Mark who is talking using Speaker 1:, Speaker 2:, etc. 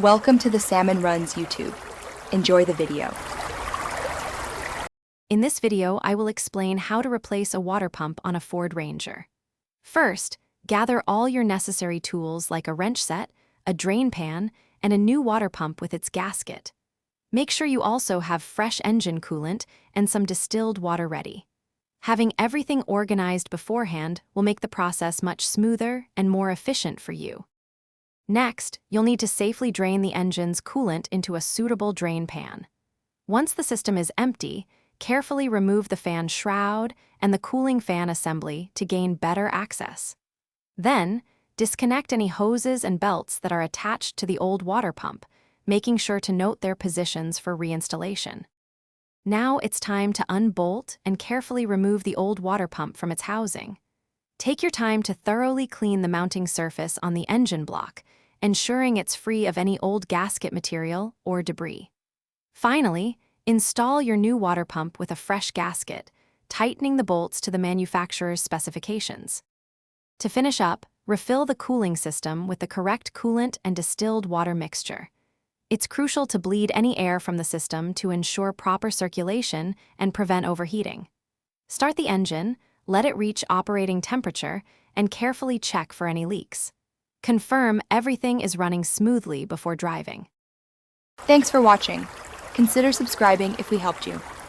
Speaker 1: Welcome to the Salmon Runs YouTube. Enjoy the video.
Speaker 2: In this video, I will explain how to replace a water pump on a Ford Ranger. First, gather all your necessary tools like a wrench set, a drain pan, and a new water pump with its gasket. Make sure you also have fresh engine coolant and some distilled water ready. Having everything organized beforehand will make the process much smoother and more efficient for you. Next, you'll need to safely drain the engine's coolant into a suitable drain pan. Once the system is empty, carefully remove the fan shroud and the cooling fan assembly to gain better access. Then, disconnect any hoses and belts that are attached to the old water pump, making sure to note their positions for reinstallation. Now it's time to unbolt and carefully remove the old water pump from its housing. Take your time to thoroughly clean the mounting surface on the engine block, ensuring it's free of any old gasket material or debris. Finally, install your new water pump with a fresh gasket, tightening the bolts to the manufacturer's specifications. To finish up, refill the cooling system with the correct coolant and distilled water mixture. It's crucial to bleed any air from the system to ensure proper circulation and prevent overheating. Start the engine, let it reach operating temperature, and carefully check for any leaks. Confirm everything is running smoothly before driving.
Speaker 1: Thanks for watching. Consider subscribing if we helped you.